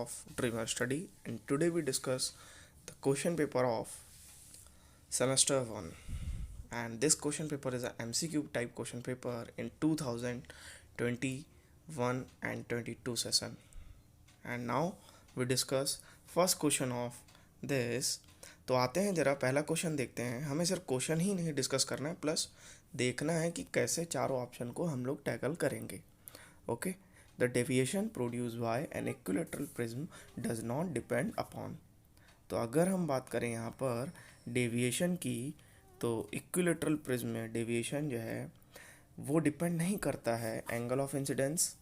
of Dreamer Study, and today we discuss the question paper of semester 1. And this question paper is a MCQ type question paper in 2021 and 22 session. And now we discuss first question of this. तो आते हैं जरा पहला question देखते हैं. हमें सिर्फ question ही नहीं डिस्कस करना है, प्लस देखना है कि कैसे चारों ऑप्शन को हम लोग टैकल करेंगे. Okay. The deviation produce by an equilateral prism does not depend upon. तो अगर हम बात करें यहाँ पर डेविएशन की, तो इक्विलेटरल प्रिज्म में डेविएशन जो है वो डिपेंड नहीं करता है एंगल ऑफ इंसिडेंस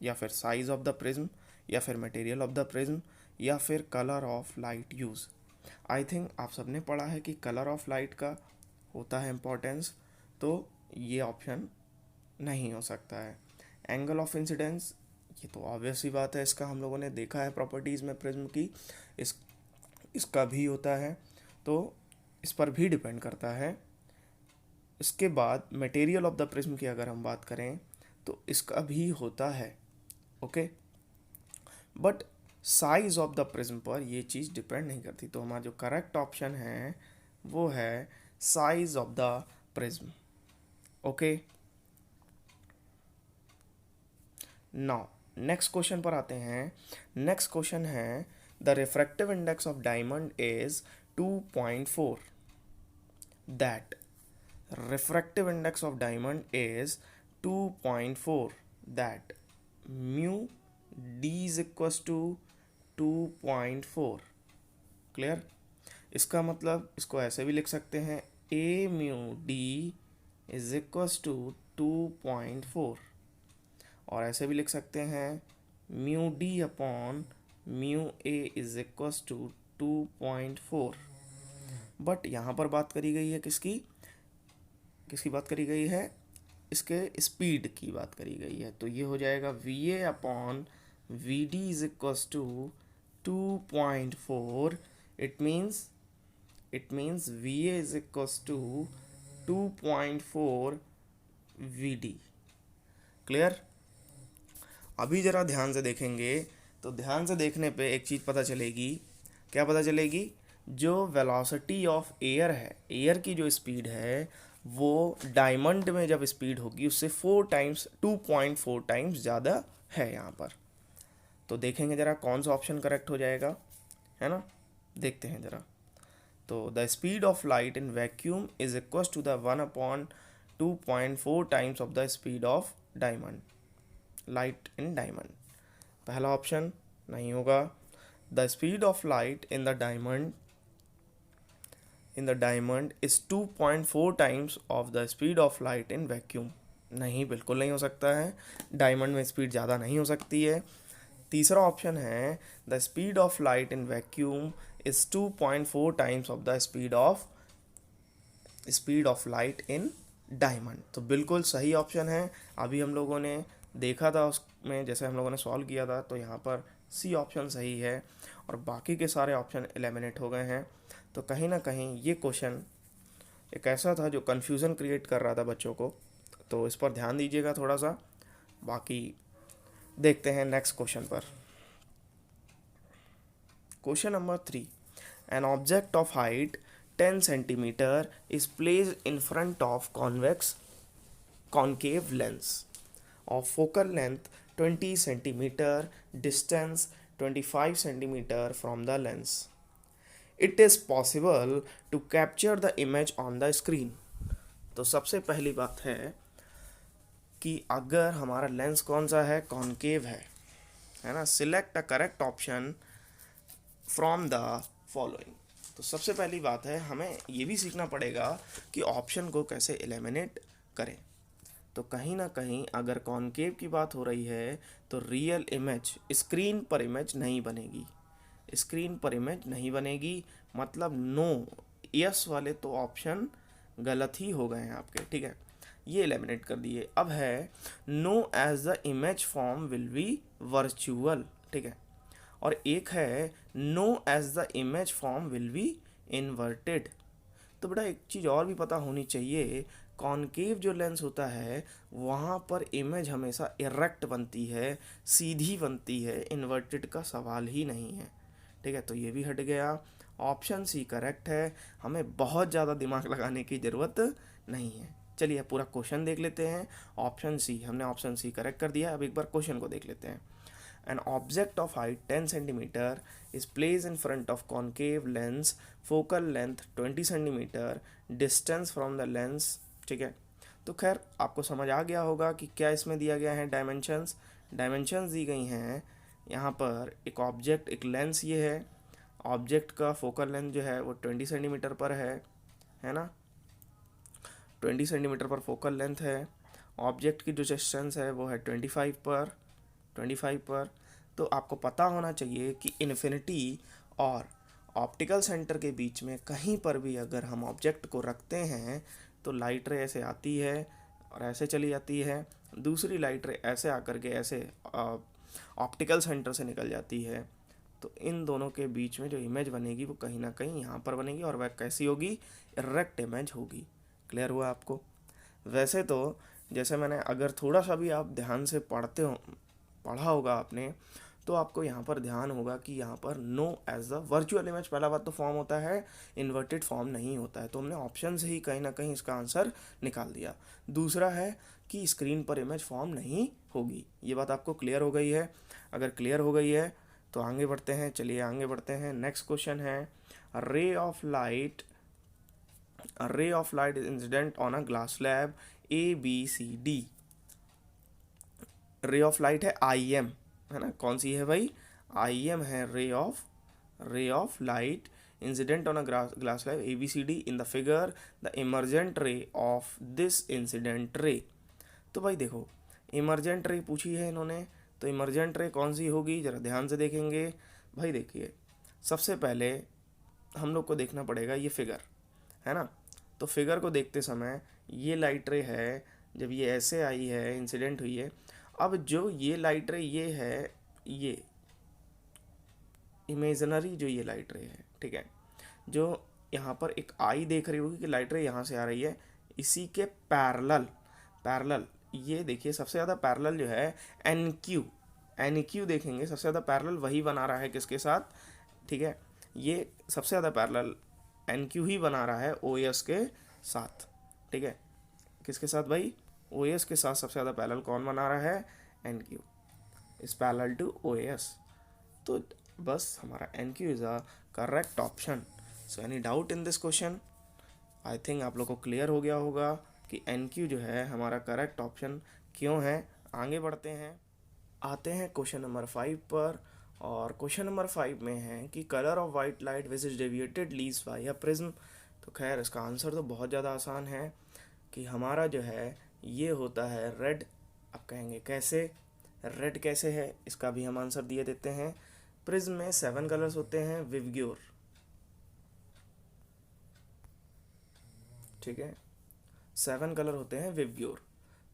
या फिर साइज ऑफ द प्रिज्म या फिर मटेरियल ऑफ द प्रिज्म या फिर colour of light use. I think आप सबने पढ़ा है कि कलर ऑफ लाइट का होता है इम्पोर्टेंस, तो ये ऑप्शन नहीं हो सकता है. एंगल ऑफ इंसिडेंस, ये तो ऑब्वियस ही बात है, इसका हम लोगों ने देखा है प्रॉपर्टीज़ में प्रिज्म की. इसका भी होता है, तो इस पर भी डिपेंड करता है. इसके बाद मटेरियल ऑफ द प्रिज्म की अगर हम बात करें तो इसका भी होता है. Okay. But size of the prism पर ये चीज़ डिपेंड नहीं करती. तो हमारा जो करेक्ट ऑप्शन है वो है size of the prism. Okay. Now next question पर आते हैं. नेक्स्ट क्वेश्चन है the refractive index of diamond is 2.4. That refractive index of diamond is 2.4. That mu D is equals to 2.4. Clear. इसका मतलब इसको ऐसे भी लिख सकते हैं, A mu D is equals to 2.4, और ऐसे भी लिख सकते हैं mu D upon mu A is equals to 2.4. But यहाँ पर बात करी गई है किसकी बात करी गई है, इसके स्पीड की बात करी गई है. तो ये हो जाएगा V A upon V D is equals to 2.4. It means V A is equals to 2.4 V D. Clear. अभी ज़रा ध्यान से देखेंगे तो ध्यान से देखने पे एक चीज़ पता चलेगी. क्या पता चलेगी? जो वेलोसिटी ऑफ एयर है, एयर की जो स्पीड है वो डायमंड में जब स्पीड होगी उससे 2.4 टाइम्स ज़्यादा है यहाँ पर. तो देखेंगे ज़रा कौन सा ऑप्शन करेक्ट हो जाएगा, है ना. देखते हैं ज़रा. तो the speed of light in vacuum is equal to the 1/2.4 times of the speed of diamond. Light in diamond, पहला ऑप्शन नहीं होगा. The speed of light in the diamond is 2.4 times of the speed of light in vacuum. नहीं, बिल्कुल नहीं हो सकता है. Diamond में स्पीड ज़्यादा नहीं हो सकती है. तीसरा ऑप्शन है the speed of light in vacuum is 2.4 times of the speed of light in diamond. तो बिल्कुल सही ऑप्शन है. अभी हम लोगों ने देखा था उसमें, जैसे हम लोगों ने सॉल्व किया था, तो यहाँ पर सी ऑप्शन सही है और बाकी के सारे ऑप्शन एलिमिनेट हो गए हैं. तो कहीं ना कहीं ये क्वेश्चन एक ऐसा था जो कन्फ्यूज़न क्रिएट कर रहा था बच्चों को, तो इस पर ध्यान दीजिएगा थोड़ा सा. बाकी देखते हैं नेक्स्ट क्वेश्चन पर. Question number 3. An object of height 10 centimetre is placed in front of concave lens of focal length 20 centimeter, distance 25 centimeter from the lens. It is possible to capture the image on the screen. तो सबसे पहली बात है कि अगर हमारा lens कौन सा है, कॉन्केव है ना. Select a correct option from the following. तो सबसे पहली बात है हमें ये भी सीखना पड़ेगा कि ऑप्शन को कैसे एलिमिनेट करें. तो कहीं ना कहीं अगर कॉन्केव की बात हो रही है तो रियल इमेज स्क्रीन पर इमेज नहीं बनेगी. मतलब नो, यस वाले तो ऑप्शन गलत ही हो गए हैं आपके. ठीक है, ये एलिमिनेट कर दिए. अब है no as the image form will be virtual. ठीक है, और एक है no as the image form will be inverted. तो बेटा एक चीज़ और भी पता होनी चाहिए, कॉनकेव जो लेंस होता है वहाँ पर इमेज हमेशा इरेक्ट बनती है, सीधी बनती है, इन्वर्टेड का सवाल ही नहीं है। ठीक है, तो ये भी हट गया। ऑप्शन सी करेक्ट है, हमें बहुत ज़्यादा दिमाग लगाने की ज़रूरत नहीं है। चलिए पूरा क्वेश्चन देख लेते हैं। ऑप्शन सी, हमने ऑप्शन सी करेक्ट कर दिया। अब एक बार क्वेश्चन को देख लेते हैं। An object of height 10 cm is placed in front of concave lens, focal length 20 cm, distance from the lens। ठीक है, तो खैर आपको समझ आ गया होगा कि क्या इसमें दिया गया है। डायमेंशंस दी गई हैं। यहाँ पर एक ऑब्जेक्ट, एक लेंस ये है, ऑब्जेक्ट का फोकल लेंथ जो है वो 20 सेंटीमीटर पर है ना, 20 सेंटीमीटर पर फोकल लेंथ है। ऑब्जेक्ट की जो डिस्टेंस है वो है 25 पर। तो आपको पता होना चाहिए कि इन्फिनिटी और ऑप्टिकल सेंटर के बीच में कहीं पर भी अगर हम ऑब्जेक्ट को रखते हैं तो लाइट रे ऐसे आती है और ऐसे चली जाती है, दूसरी लाइट रे ऐसे आकर के ऐसे ऑप्टिकल सेंटर से निकल जाती है। तो इन दोनों के बीच में जो इमेज बनेगी वो कहीं ना कहीं यहाँ पर बनेगी और वह कैसी होगी, इरेक्ट इमेज होगी। क्लियर हुआ आपको? वैसे तो जैसे मैंने, अगर थोड़ा सा भी आप ध्यान से पढ़ा होगा आपने, तो आपको यहाँ पर ध्यान होगा कि यहाँ पर no as the virtual image पहला बात तो फॉर्म होता है, इन्वर्टेड फॉर्म नहीं होता है। तो हमने ऑप्शन से ही कहीं ना कहीं इसका आंसर निकाल दिया। दूसरा है कि स्क्रीन पर इमेज फॉर्म नहीं होगी। ये बात आपको क्लियर हो गई है? अगर क्लियर हो गई है तो आगे बढ़ते हैं। चलिए आगे बढ़ते हैं। नेक्स्ट क्वेश्चन है, ray of light is incident on a glass slab ABCD। Ray of light है IM, है ना, कौन सी है भाई? IM है ray of light incident on a glass slab ABCD। In the figure the emergent ray of this incident ray. तो भाई देखो, इमर्जेंट रे पूछी है इन्होंने, तो इमर्जेंट रे कौन सी होगी, ज़रा ध्यान से देखेंगे। भाई देखिए, सबसे पहले हम लोग को देखना पड़ेगा ये फिगर, है ना। तो फिगर को देखते समय ये लाइट रे है, जब ये ऐसे आई है, इंसिडेंट हुई है। अब जो ये लाइट रे ये है, ये इमेजनरी जो ये लाइट रे है, ठीक है, जो यहाँ पर एक आई देख रही होगी कि लाइट रे यहाँ से आ रही है, इसी के पैरेलल ये देखिए, सबसे ज़्यादा पैरेलल जो है NQ देखेंगे, सबसे ज़्यादा पैरेलल वही बना रहा है किसके साथ, ठीक है, ये सबसे ज़्यादा पैरेलल NQ ही बना रहा है OS के साथ। ठीक है, किसके साथ भाई? OS के साथ सबसे ज़्यादा पैरेलल कौन बना रहा है? NQ is parallel to OS। तो बस हमारा NQ is a correct option. So any doubt in this question? I think आप लोग को क्लियर हो गया होगा कि NQ जो है हमारा करेक्ट ऑप्शन क्यों है। आगे बढ़ते हैं, आते हैं क्वेश्चन नंबर 5 पर। और क्वेश्चन नंबर 5 में है कि colour of white light which is deviated leaves by a prism. तो खैर इसका आंसर तो बहुत ज़्यादा आसान है कि हमारा जो है ये होता है रेड। अब कहेंगे कैसे, रेड कैसे है, इसका भी हम आंसर दिए देते हैं। प्रिज्म में 7 कलर्स होते हैं विवग्योर, ठीक है, 7 कलर होते हैं विवग्योर।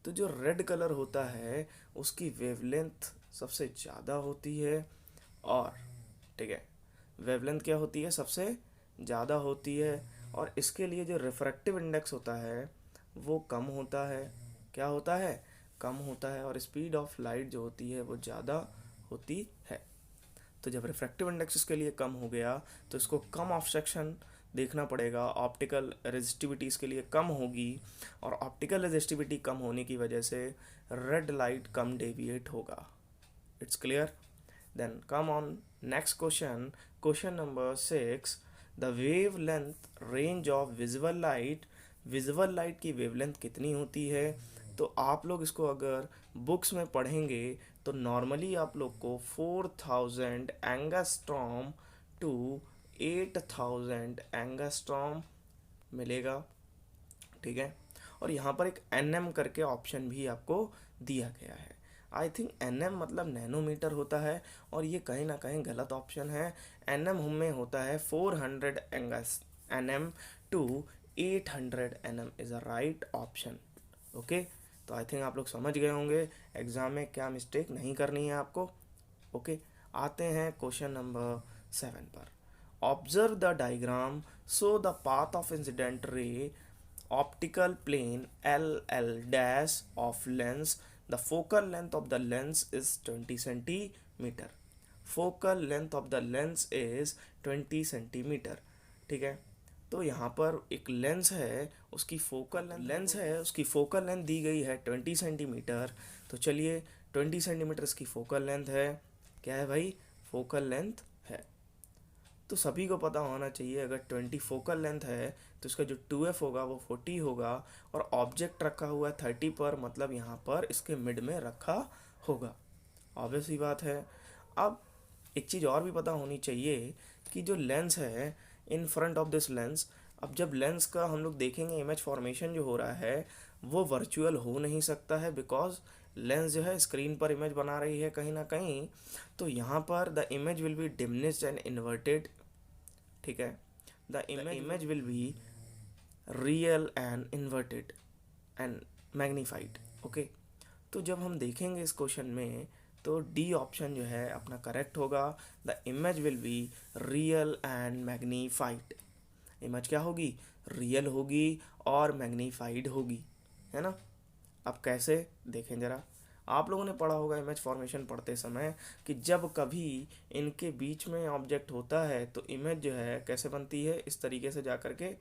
तो जो रेड कलर होता है उसकी वेवलेंथ सबसे ज़्यादा होती है, और ठीक है, वेवलेंथ क्या होती है? सबसे ज़्यादा होती है। और इसके लिए जो रिफ्रैक्टिव इंडेक्स होता है वो कम होता है। क्या होता है? कम होता है। और स्पीड ऑफ लाइट जो होती है वो ज़्यादा होती है। तो जब रिफ्रैक्टिव इंडेक्स इसके लिए कम हो गया तो इसको कम ऑब्स्ट्रक्शन देखना पड़ेगा, ऑप्टिकल रेजिस्टिविटी इसके लिए कम होगी, और ऑप्टिकल रेजिस्टिविटी कम होने की वजह से रेड लाइट कम डेविएट होगा। It's clear? Then come on next question, question number 6। The wave length range of visual light की वेवलेंथ कितनी होती है? तो आप लोग इसको अगर बुक्स में पढ़ेंगे तो नॉर्मली आप लोग को 4000 एंगस्ट्रॉम टू 8000 एंगस्ट्रॉम मिलेगा, ठीक है। और यहाँ पर एक NM करके ऑप्शन भी आपको दिया गया है। आई थिंक NM मतलब नैनोमीटर होता है, और ये कहीं ना कहीं गलत ऑप्शन है। NM में होता है 400 NM to 800 NM is a right option. Okay, तो आई थिंक आप लोग समझ गए होंगे एग्ज़ाम में क्या मिस्टेक नहीं करनी है आपको। ओके, आते हैं क्वेश्चन नंबर 7 पर। Observe the diagram, so the path of incident ray optical plane L L dash of lens, the focal length of the lens is 20 centimetre. Focal length of the lens is 20 centimetre. ठीक है, तो यहाँ पर एक lens है, उसकी focal length दी गई है 20 सेंटीमीटर। तो चलिए 20 सेंटीमीटर इसकी फोकल लेंथ है। क्या है भाई? फोकल लेंथ है। तो सभी को पता होना चाहिए, अगर 20 फोकल लेंथ है तो इसका जो 2f होगा वो 40 होगा, और ऑब्जेक्ट रखा हुआ है 30 पर, मतलब यहाँ पर इसके मिड में रखा होगा। ऑब्वियस ही बात है। अब एक चीज़ और भी पता होनी चाहिए कि जो लेंस है इन फ्रंट ऑफ दिस लेंस, अब जब लेंस का हम लोग देखेंगे इमेज फॉर्मेशन जो हो रहा है वो वर्चुअल हो नहीं सकता है, बिकॉज लेंस जो है स्क्रीन पर इमेज बना रही है कहीं ना कहीं। तो यहाँ पर the image will be diminished and inverted. ठीक है, the image will be real and inverted and magnified. Okay, तो जब हम देखेंगे इस क्वेश्चन में तो डी ऑप्शन जो है अपना करेक्ट होगा। The image will be real and magnified. Image क्या होगी? रियल होगी और मैग्नीफाइड होगी, है ना। अब कैसे देखें जरा, आप लोगों ने पढ़ा होगा इमेज फॉर्मेशन पढ़ते समय कि जब कभी इनके बीच में ऑब्जेक्ट होता है तो इमेज जो है कैसे बनती है? इस तरीके से जा करके,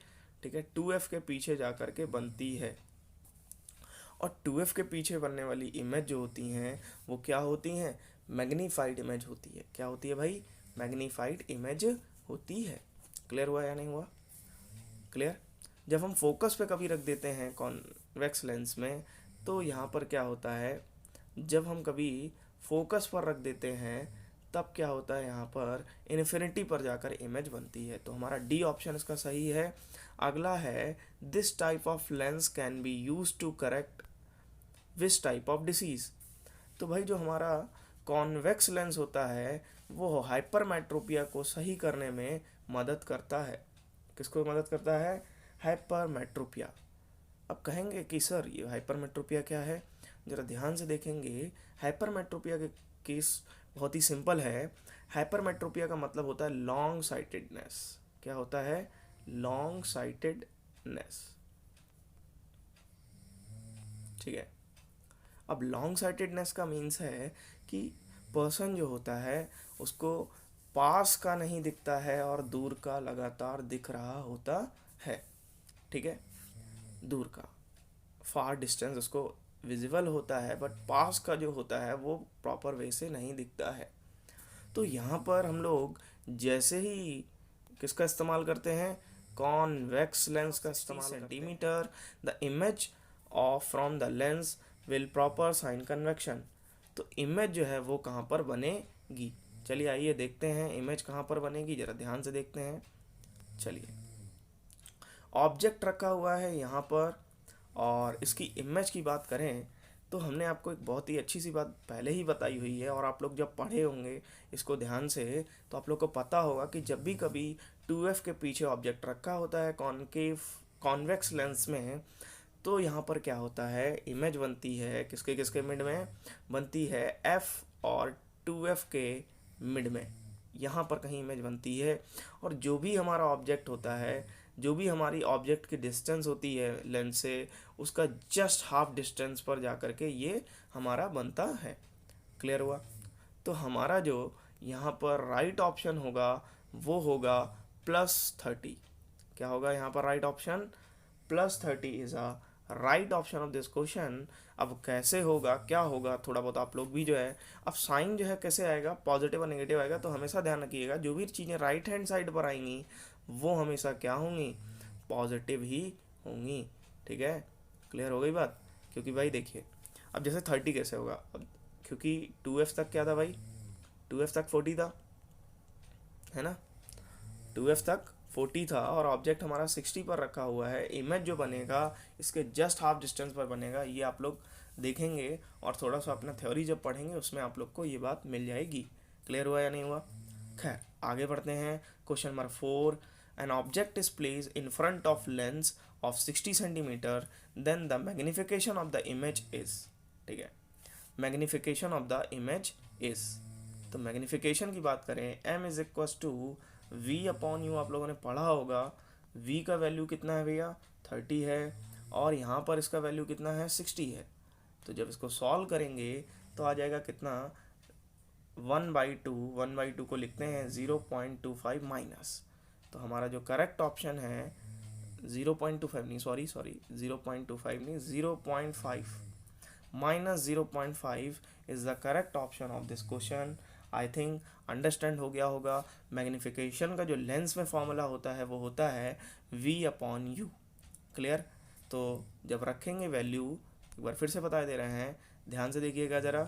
ठीक है, 2f के पीछे जा करके बनती है। और 2f के पीछे बनने वाली इमेज जो होती हैं वो क्या होती हैं? मैग्नीफाइड इमेज होती है। क्या होती है भाई? मैग्नीफाइड इमेज होती है। क्लियर हुआ या नहीं हुआ? क्लियर। जब हम फोकस पे कभी रख देते हैं कॉन्वेक्स लेंस में, तो यहाँ पर क्या होता है, जब हम कभी फोकस पर रख देते हैं तब क्या होता है, यहाँ पर इन्फिनिटी पर जाकर इमेज बनती है। तो हमारा डी ऑप्शन इसका सही है। अगला है, this type of lens can be use to correct which type of disease. तो भाई जो हमारा कॉन्वेक्स लेंस होता है वो हाइपरमेट्रोपिया को सही करने में मदद करता है। किसको मदद करता है? हाइपरमेट्रोपिया। अब कहेंगे कि सर ये हाइपरमेट्रोपिया क्या है, ज़रा ध्यान से देखेंगे। हाइपरमेट्रोपिया के केस बहुत ही सिंपल है। हाइपरमेट्रोपिया का मतलब होता है लॉन्ग साइटेडनेस। क्या होता है? Long sightedness. ठीक है, अब लॉन्ग साइटेडनेस का मीन्स है कि पर्सन जो होता है उसको पास का नहीं दिखता है और दूर का लगातार दिख रहा होता है। ठीक है, दूर का फार डिस्टेंस उसको विजिबल होता है, बट पास का जो होता है वो प्रॉपर वे से नहीं दिखता है। तो यहाँ पर हम लोग जैसे ही किसका इस्तेमाल करते हैं? कॉन्वेक्स लेंस का इस्तेमाल। Centimetre the image of from the lens will proper sign convection. तो इमेज जो है वो कहाँ पर बनेगी? चलिए आइए देखते हैं इमेज कहाँ पर बनेगी, ज़रा ध्यान से देखते हैं। चलिए, ऑब्जेक्ट रखा हुआ है यहाँ पर, और इसकी इमेज की बात करें तो हमने आपको एक बहुत ही अच्छी सी बात पहले ही बताई हुई है, और आप लोग जब पढ़े होंगे इसको ध्यान से तो आप लोग को पता होगा कि जब भी कभी 2f के पीछे ऑब्जेक्ट रखा होता है कॉन्वेक्स लेंस में, तो यहाँ पर क्या होता है, इमेज बनती है किसके किसके मिड में? बनती है f और 2f के मिड में, यहाँ पर कहीं इमेज बनती है। और जो भी हमारा ऑब्जेक्ट होता है, जो भी हमारी ऑब्जेक्ट की डिस्टेंस होती है लेंस से, उसका जस्ट हाफ डिस्टेंस पर जा कर के ये हमारा बनता है। क्लियर हुआ? तो हमारा जो यहाँ पर राइट ऑप्शन होगा वो होगा +30। क्या होगा यहाँ पर right option? +30 is a right option of this question. अब कैसे होगा, क्या होगा, थोड़ा बहुत आप लोग भी जो है, अब साइन जो है कैसे आएगा, पॉजिटिव और नेगेटिव आएगा। तो हमेशा ध्यान रखिएगा जो भी चीज़ें राइट हैंड साइड पर आएंगी वो हमेशा क्या होंगी? पॉजिटिव ही होंगी। ठीक है, क्लियर हो गई बात? क्योंकि भाई देखिए, अब जैसे 30 कैसे होगा, अब क्योंकि 2f तक क्या था भाई? 2f तक 40 था, है ना। 2f तक 40 था और ऑब्जेक्ट हमारा 60 पर रखा हुआ है। इमेज जो बनेगा इसके जस्ट हाफ डिस्टेंस पर बनेगा, ये आप लोग देखेंगे और थोड़ा सा अपना थ्योरी जब पढ़ेंगे उसमें आप लोग को ये बात मिल जाएगी। क्लियर हुआ या नहीं हुआ? खैर आगे बढ़ते हैं। Question number 4, an object is place in front of lens of 60 centimetre, then the magnification of the image is. ठीक है, magnification of the image is, तो मैग्निफिकेशन की बात करें, m is equal to v upon u. आप लोगों ने पढ़ा होगा v का वैल्यू कितना है भैया? 30 है, और यहाँ पर इसका वैल्यू कितना है 60 है। तो जब इसको सॉल्व करेंगे तो आ जाएगा कितना 1/2, 1/2 को लिखते हैं 0.25 माइनस। तो हमारा जो करेक्ट ऑप्शन है 0.25 नहीं, सॉरी 0.25 नहीं, 0.5 minus 0.5 is the correct option of this question. I think understand हो गया होगा। मैग्निफिकेशन का जो लेंस में फॉर्मूला होता है वो होता है V/U। क्लियर? तो जब रखेंगे वैल्यू, एक बार फिर से बता दे रहे हैं, ध्यान से देखिएगा ज़रा,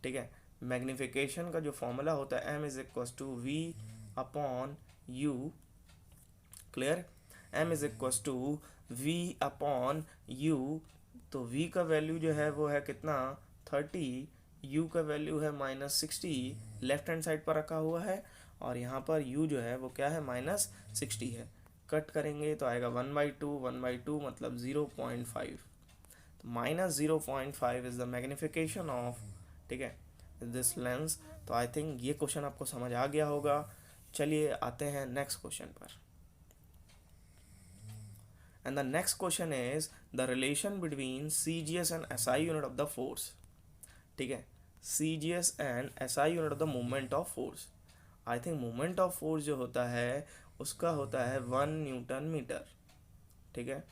ठीक है। मैग्निफिकेशन का जो फॉर्मूला होता है M=V/U। क्लियर? M=V/U। तो V का वैल्यू जो है वो है कितना 30, U का वैल्यू है -60, लेफ्ट हैंड साइड पर रखा हुआ है, और यहाँ पर U जो है वो क्या है -60 है। कट करेंगे तो आएगा 1/2, 1/2 मतलब 0.5। तो -0.5 इज़ द मैग्निफिकेशन ऑफ, ठीक है, दिस लेंस। तो आई थिंक ये क्वेश्चन आपको समझ आ गया होगा। चलिए आते हैं नेक्स्ट क्वेश्चन पर। And the next question is the relation between CGS and SI unit of the force। ठीक है, CGS and SI unit of the moment of force। I think moment of force जो होता है उसका होता है 1 Newton metre. ठीक है,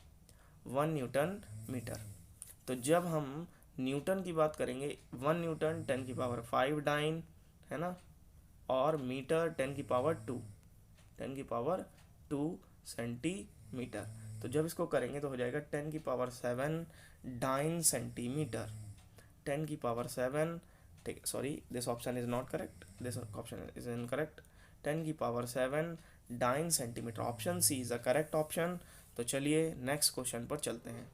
1 न्यूटन मीटर। तो जब हम न्यूटन की बात करेंगे, 1 न्यूटन 10⁵ डाइन है ना, और मीटर 10⁻², सेंटीमीटर। तो जब इसको करेंगे तो हो जाएगा 10⁷ डाइन सेंटीमीटर, 10⁷, ठीक, sorry this option is not correct, this option is incorrect. 10⁷ dyne centimetre, option C is the correct option. तो चलिए नेक्स्ट क्वेश्चन पर चलते हैं।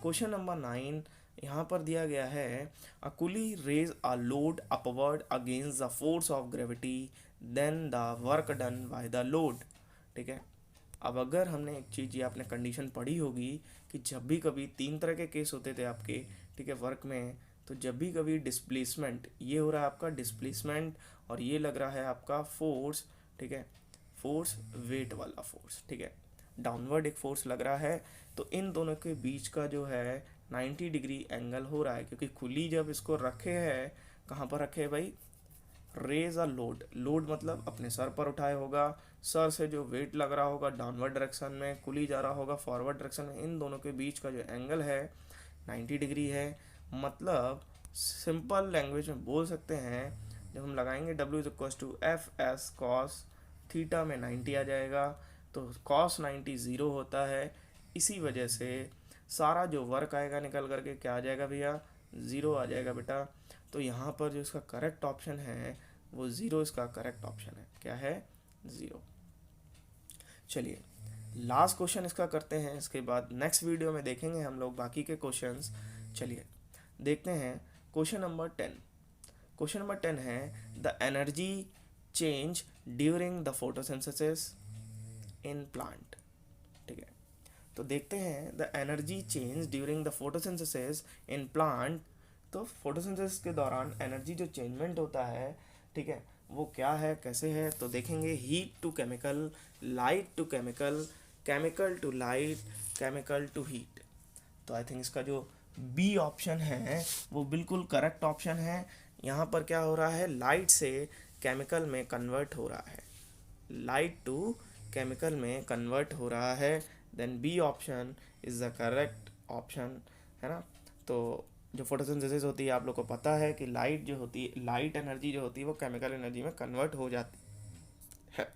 क्वेश्चन नंबर 9 यहाँ पर दिया गया है, a coolie raise a load upward against the force of gravity, then the work done by the load. ठीक है, अब अगर हमने एक चीज़, ये आपने कंडीशन पढ़ी होगी कि जब भी कभी 3 तरह के केस होते थे आपके, ठीक है, वर्क में। तो जब भी कभी डिस्प्लेसमेंट, ये हो रहा है आपका डिस्प्लेसमेंट, और ये लग रहा है आपका फोर्स, ठीक है, फोर्स वेट वाला फोर्स, ठीक है, डाउनवर्ड एक फोर्स लग रहा है। तो इन दोनों के बीच का जो है 90 डिग्री एंगल हो रहा है, क्योंकि खुली जब इसको रखे है, कहाँ पर रखे है भाई, रेज अ लोड, लोड मतलब अपने सर पर उठाए होगा, सर से जो वेट लग रहा होगा डाउनवर्ड डायरेक्शन में, कुली जा रहा होगा फॉरवर्ड डायरेक्शन में, इन दोनों के बीच का जो एंगल है 90 डिग्री है। मतलब सिंपल लैंग्वेज में बोल सकते हैं, जब हम लगाएंगे W=Fs cos थीटा में 90 आ जाएगा, तो cos 90 ज़ीरो होता है। इसी वजह से सारा जो वर्क आएगा निकल करके क्या आ जाएगा भैया, ज़ीरो आ जाएगा बेटा। तो यहाँ पर जो इसका करेक्ट ऑप्शन है वो ज़ीरो, इसका करेक्ट ऑप्शन है, क्या है, ज़ीरो। चलिए लास्ट क्वेश्चन इसका करते हैं, इसके बाद नेक्स्ट वीडियो में देखेंगे हम लोग बाकी के क्वेश्चंस। चलिए देखते हैं क्वेश्चन नंबर 10। क्वेश्चन नंबर 10 है, the energy change during the photosynthesis in plant. ठीक है, तो देखते हैं the energy change during the photosynthesis in plant. तो फोटोसिंथेसिस के दौरान एनर्जी जो चेंजमेंट होता है, ठीक है, वो क्या है, कैसे है, तो देखेंगे heat to chemical, light to chemical, chemical to light, chemical to heat. तो आई थिंक इसका जो बी ऑप्शन है वो बिल्कुल करेक्ट ऑप्शन है। यहाँ पर क्या हो रहा है, लाइट से केमिकल में कन्वर्ट हो रहा है, लाइट टू केमिकल में कन्वर्ट हो रहा है। Then B option is the correct option, है ना। तो जो फोटोसिंथेसिस होती है, आप लोग को पता है कि लाइट जो होती है, लाइट एनर्जी जो होती है वो केमिकल एनर्जी में कन्वर्ट हो जाती है।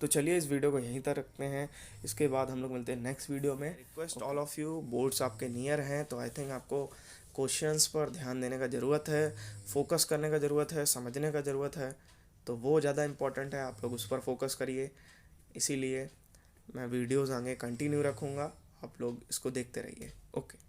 तो चलिए इस वीडियो को यहीं तक रखते हैं, इसके बाद हम लोग मिलते हैं नेक्स्ट वीडियो में। Request all of you, boards आपके नियर हैं, तो आई थिंक आपको क्वेश्चंस पर ध्यान देने का ज़रूरत है, फोकस करने का ज़रूरत है, समझने का ज़रूरत है। तो वो ज़्यादा इम्पोर्टेंट है, आप लोग उस पर फोकस करिए। इसीलिए मैं वीडियोज़ आगे कंटिन्यू रखूँगा, आप लोग इसको देखते रहिए। ओके।